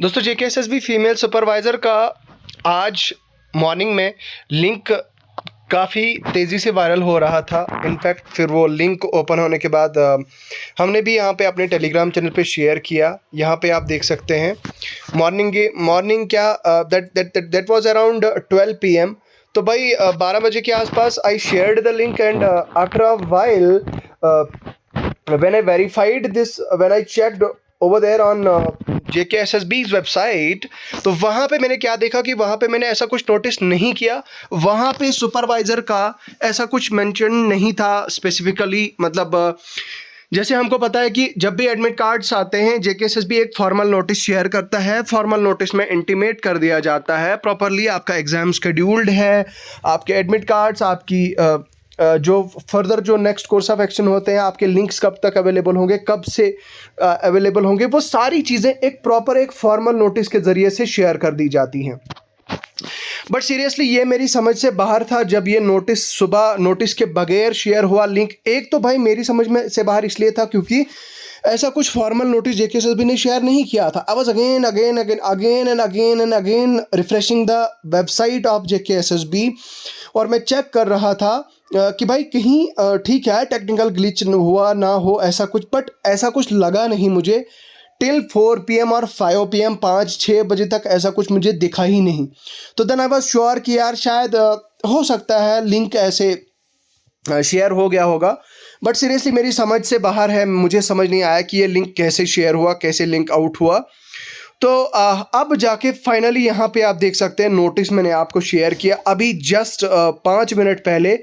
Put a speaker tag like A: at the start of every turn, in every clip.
A: दोस्तों JKSSB female supervisor का आज मॉर्निंग में लिंक काफ़ी तेज़ी से वायरल हो रहा था। इनफैक्ट फिर वो लिंक ओपन होने के बाद हमने भी यहाँ पे अपने टेलीग्राम चैनल पे शेयर किया। यहाँ पे आप देख सकते हैं मॉर्निंग क्या दैट वाज अराउंड 12 PM। तो भाई 12 बजे के आसपास I shared the link and after a while when I verified this, when I checked over there on JKSSB's website, तो वहाँ पे मैंने क्या देखा कि वहाँ पे मैंने ऐसा कुछ नोटिस नहीं किया। वहाँ पे सुपरवाइज़र का ऐसा कुछ मेंशन नहीं था स्पेसिफिकली। मतलब जैसे हमको पता है कि जब भी एडमिट कार्ड्स आते हैं जेकेएसएसबी एक फॉर्मल नोटिस शेयर करता है। फॉर्मल नोटिस में इंटीमेट कर दिया जाता है प्रॉपरली आपका एग्ज़ाम शेड्यूल्ड है, आपके एडमिट कार्ड्स, आपकी जो फर्दर जो नेक्स्ट कोर्स ऑफ एक्शन होते हैं, आपके लिंक्स कब तक अवेलेबल होंगे, कब से अवेलेबल होंगे, वो सारी चीज़ें एक प्रॉपर एक फॉर्मल नोटिस के ज़रिए से शेयर कर दी जाती हैं। बट सीरियसली ये मेरी समझ से बाहर था जब ये नोटिस सुबह नोटिस के बगैर शेयर हुआ लिंक। एक तो भाई मेरी समझ में से बाहर इसलिए था क्योंकि ऐसा कुछ फॉर्मल नोटिस जेकेएसएसबी ने शेयर नहीं किया था। I was again and again refreshing the website of JKSSB और मैं चेक कर रहा था कि भाई कहीं ठीक है टेक्निकल ग्लिच हुआ ना हो ऐसा कुछ, बट ऐसा कुछ लगा नहीं मुझे टिल 4 PM और 5 PM 5-6 बजे तक ऐसा कुछ मुझे दिखा ही नहीं। तो देन आई वाज श्योर कि यार शायद हो सकता है लिंक ऐसे शेयर हो गया होगा। बट सीरियसली मेरी समझ से बाहर है, मुझे समझ नहीं आया कि ये लिंक कैसे शेयर हुआ, कैसे लिंक आउट हुआ। तो अब जाके फाइनली यहाँ पे आप देख सकते हैं नोटिस मैंने आपको शेयर किया अभी जस्ट 5 मिनट पहले।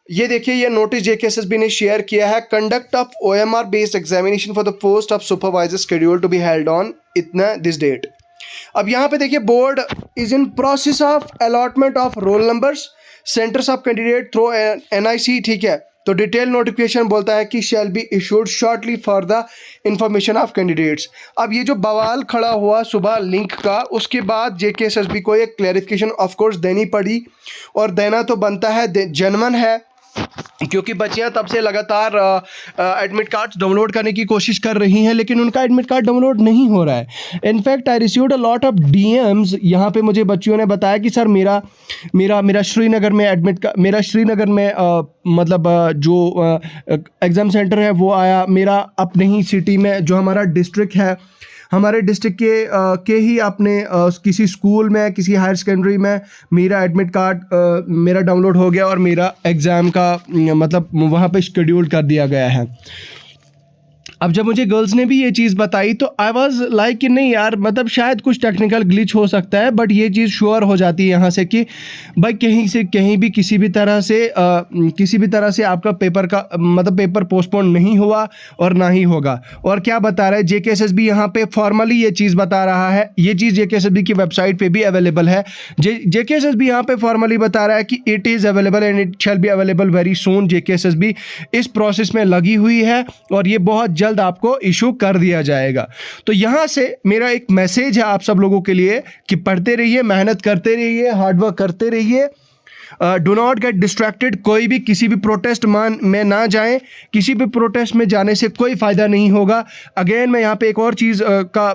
A: ये देखिए ये नोटिस जेकेएसएसबी ने शेयर किया है। Conduct of OMR based examination for the post of supervisor schedule to be held on इतना दिस डेट। अब यहाँ पे देखिए board is in process of allotment of roll numbers centres of candidate through NIC। ठीक है, तो detail notification बोलता है कि shall be issued shortly for the information of candidates. अब ये जो बवाल खड़ा हुआ सुबह लिंक का, उसके बाद जेकेएसएसबी को एक क्लैरिफिकेशन ऑफ कोर्स देनी पड़ी और देना तो बनता है, जेन्युइन है, क्योंकि बच्चियां तब से लगातार एडमिट कार्ड्स डाउनलोड करने की कोशिश कर रही हैं लेकिन उनका एडमिट कार्ड डाउनलोड नहीं हो रहा है। In fact I received a lot of DMs। यहाँ पे मुझे बच्चियों ने बताया कि सर मेरा श्रीनगर में मेरा श्रीनगर में जो एग्ज़ाम सेंटर है वो आया, मेरा अपने ही सिटी में जो हमारा डिस्ट्रिक्ट है, हमारे डिस्ट्रिक्ट के ही अपने किसी स्कूल में, किसी हायर सेकेंडरी में मेरा एडमिट कार्ड मेरा डाउनलोड हो गया और मेरा एग्ज़ाम का मतलब वहाँ पे शेड्यूल कर दिया गया है। अब जब मुझे गर्ल्स ने भी ये चीज़ बताई तो आई वाज लाइक कि नहीं यार, मतलब शायद कुछ टेक्निकल ग्लिच हो सकता है, बट ये चीज़ श्योर हो जाती है यहाँ से कि भाई कहीं से कहीं भी किसी भी तरह से आपका पेपर का मतलब पेपर पोस्टपोन नहीं हुआ और ना ही होगा। और क्या बता रहा है जेकेएसएसबी यहाँ पे फॉर्मली ये चीज़ बता रहा है, ये चीज़ जेकेएसएसबी की वेबसाइट पे भी अवेलेबल है। जेकेएसएसबी यहाँ पे फॉर्मली बता रहा है कि it is available and it shall be available very soon. JKSSB इस प्रोसेस में लगी हुई है और ये बहुत जल्द आपको इशू कर दिया जाएगा। तो यहां से मेरा एक मैसेज है आप सब लोगों के लिए कि पढ़ते रहिए, मेहनत करते रहिए, हार्डवर्क करते रहिए, डू नॉट गेट डिस्ट्रैक्टेड। कोई भी किसी भी प्रोटेस्ट में ना जाएं, किसी भी प्रोटेस्ट में जाने से कोई फ़ायदा नहीं होगा। अगेन मैं यहाँ पे एक और चीज़ का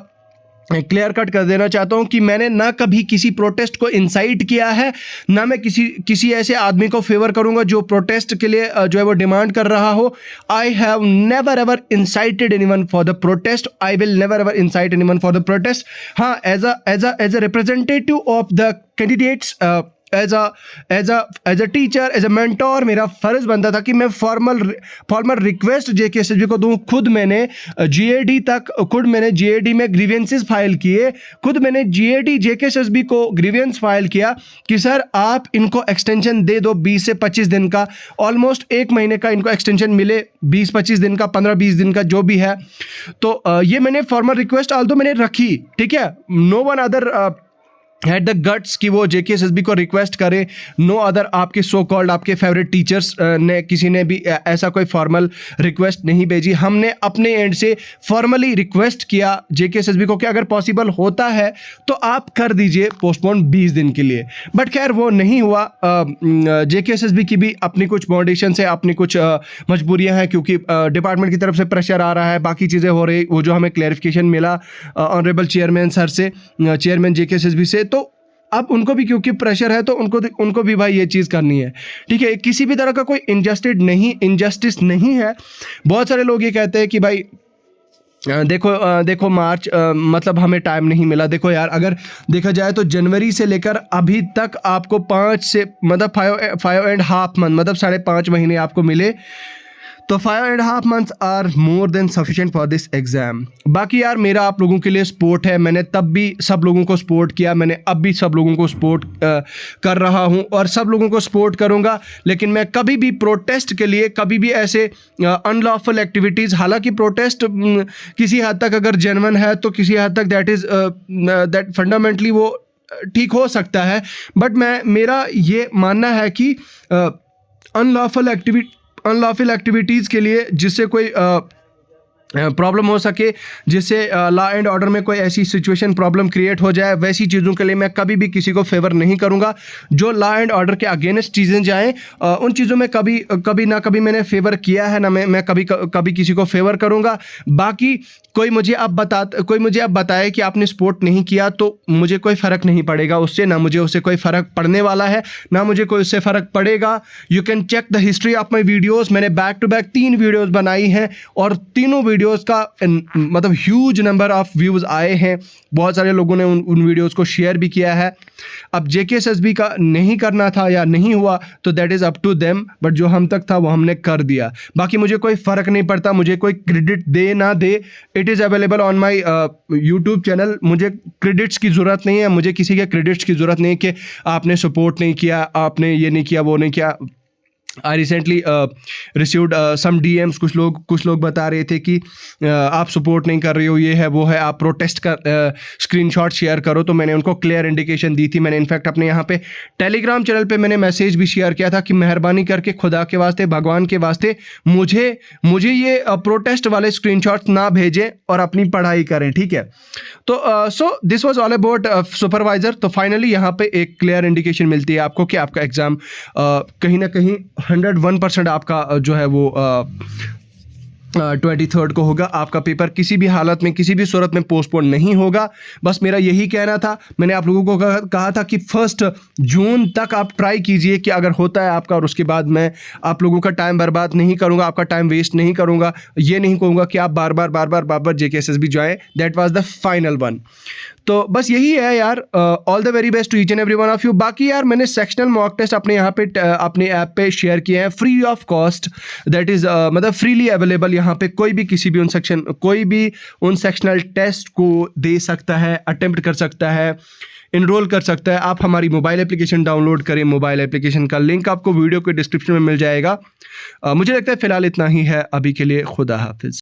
A: क्लियर कट कर देना चाहता हूँ कि मैंने ना कभी किसी प्रोटेस्ट को इंसाइट किया है, ना मैं किसी ऐसे आदमी को फेवर करूँगा जो प्रोटेस्ट के लिए जो है वो डिमांड कर रहा हो। I have never ever incited anyone for the protest, I will never ever incite anyone for the protest. हाँ, as a representative of the candidates, as a teacher, as a mentor, मेरा फ़र्ज़ बनता था कि मैं फॉर्मल रिक्वेस्ट जेकेएसएसबी को दूँ। खुद मैंने GAD में ग्रीवेंसेस फाइल किए, खुद मैंने जेकेएसएसबी को ग्रीवेंस फाइल किया कि सर आप इनको एक्सटेंशन दे दो 20 से 25 दिन का, ऑलमोस्ट 1 महीने का इनको एक्सटेंशन मिले, 20-25 दिन का, 15-20 दिन का जो भी है। तो ये मैंने फॉर्मल रिक्वेस्ट ऑल्दो मैंने रखी, ठीक है, no one other had the guts कि वो जेकेएसएसबी को रिक्वेस्ट करे। नो अदर आपके सो कॉल्ड आपके फेवरेट टीचर्स ने किसी ने भी ऐसा कोई फॉर्मल रिक्वेस्ट नहीं भेजी। हमने अपने एंड से फॉर्मली रिक्वेस्ट किया जेकेएसएसबी को कि अगर पॉसिबल होता है तो आप कर दीजिए पोस्टपोन 20 दिन के लिए, बट खैर वो नहीं हुआ। जेकेएसएसबी की भी अपनी कुछ बाउंडेशन है, अपनी कुछ मजबूरियां हैं, क्योंकि डिपार्टमेंट की तरफ से प्रेशर आ रहा है, बाकी चीज़ें हो रही। वो जो हमें क्लैरिफिकेशन मिला ऑनरेबल चेयरमैन सर से, चेयरमैन जेकेएसएसबी से, तो अब उनको भी क्योंकि प्रेशर है तो उनको भी भाई ये चीज़ करनी है, ठीक है। किसी भी तरह का कोई इनजस्टिस नहीं है। बहुत सारे लोग ये कहते हैं कि भाई देखो मार्च मतलब हमें टाइम नहीं मिला। देखो यार, अगर देखा जाए तो जनवरी से लेकर अभी तक आपको 5 से मतलब 5.5 मंथ मतलब 5.5 महीने आपको मिले, तो 5.5 months are more than sufficient for this exam. बाकी यार मेरा आप लोगों के लिए सपोर्ट है, मैंने तब भी सब लोगों को सपोर्ट किया, मैंने अब भी सब लोगों को सपोर्ट कर रहा हूं और सब लोगों को सपोर्ट करूंगा। लेकिन मैं कभी भी प्रोटेस्ट के लिए, कभी भी ऐसे अनलॉफुल एक्टिविटीज़, हालांकि प्रोटेस्ट किसी हद तक अगर जेन्युइन है तो किसी हद तक दैट फंडामेंटली वो ठीक हो सकता है, बट मेरा ये मानना है कि अनलॉफुल एक्टिविटीज़ के लिए जिससे कोई प्रॉब्लम हो सके, जिससे लॉ एंड ऑर्डर में कोई ऐसी सिचुएशन प्रॉब्लम क्रिएट हो जाए, वैसी चीज़ों के लिए मैं कभी भी किसी को फेवर नहीं करूंगा। जो लॉ एंड ऑर्डर के अगेंस्ट चीज़ें जाएं उन चीज़ों में कभी ना कभी मैंने फेवर किया है, ना मैं कभी किसी को फेवर करूंगा। बाकी कोई मुझे अब बताए कि आपने सपोर्ट नहीं किया तो मुझे कोई फ़र्क नहीं पड़ेगा उससे, ना मुझे उससे कोई फ़र्क पड़ने वाला है, ना मुझे कोई उससे फ़र्क पड़ेगा। You can check the history of my videos. मैंने बैक टू बैक 3 वीडियोज़ बनाई हैं और तीनों वीडियोज़ का मतलब ह्यूज नंबर ऑफ व्यूज़ आए हैं। बहुत सारे लोगों ने उन वीडियोज़ को शेयर भी किया है। अब जेकेएसएसबी का नहीं करना था या नहीं हुआ तो that is up to them, but जो हम तक था वो हमने कर दिया। बाकी मुझे कोई फ़र्क नहीं पड़ता, मुझे कोई क्रेडिट दे ना दे, it is available on my YouTube channel. मुझे क्रेडिट्स की ज़रूरत नहीं है, मुझे किसी के क्रेडिट्स की ज़रूरत नहीं है कि आपने सपोर्ट नहीं किया, आपने ये नहीं किया, वो नहीं किया। I recently received some DMs। कुछ लोग बता रहे थे कि आप सपोर्ट नहीं कर रहे हो, ये है वो है, आप प्रोटेस्ट कर स्क्रीनशॉट शेयर करो। तो मैंने उनको क्लियर इंडिकेशन दी थी। मैंने इनफैक्ट अपने यहाँ पे टेलीग्राम चैनल पे मैंने मैसेज भी शेयर किया था कि मेहरबानी करके खुदा के वास्ते, भगवान के वास्ते मुझे ये प्रोटेस्ट वाले स्क्रीनशॉट्स ना भेजें और अपनी पढ़ाई करें, ठीक है। तो so this was all about supervisor. तो फाइनली यहाँ पे एक क्लियर इंडिकेशन मिलती है आपको कि आपका एग्ज़ाम कहीं ना कहीं 101% आपका जो है वो 23rd को होगा। आपका पेपर किसी भी हालत में, किसी भी सूरत में पोस्टपोन नहीं होगा। बस मेरा यही कहना था। मैंने आप लोगों को कहा था कि 1 जून तक आप ट्राई कीजिए कि अगर होता है आपका, और उसके बाद मैं आप लोगों का टाइम बर्बाद नहीं करूंगा, आपका टाइम वेस्ट नहीं करूंगा। ये नहीं कहूँगा कि आप बार बार जेकेएसएसबी जाएं। That was the final one. तो बस यही है यार। All the very best to each and every one of you. बाकी यार मैंने सेक्शनल मॉक टेस्ट अपने यहाँ पे अपने ऐप पे शेयर किए हैं free of cost. That is मतलब फ्रीली अवेलेबल। यहाँ पे कोई भी कोई भी उन सेक्शनल टेस्ट को दे सकता है, अटेम्प्ट कर सकता है, इनरोल कर सकता है। आप हमारी मोबाइल एप्लीकेशन डाउनलोड करें। मोबाइल एप्लीकेशन का लिंक आपको वीडियो के डिस्क्रिप्शन में मिल जाएगा। मुझे लगता है फ़िलहाल इतना ही है अभी के लिए। खुदा हाफिज़।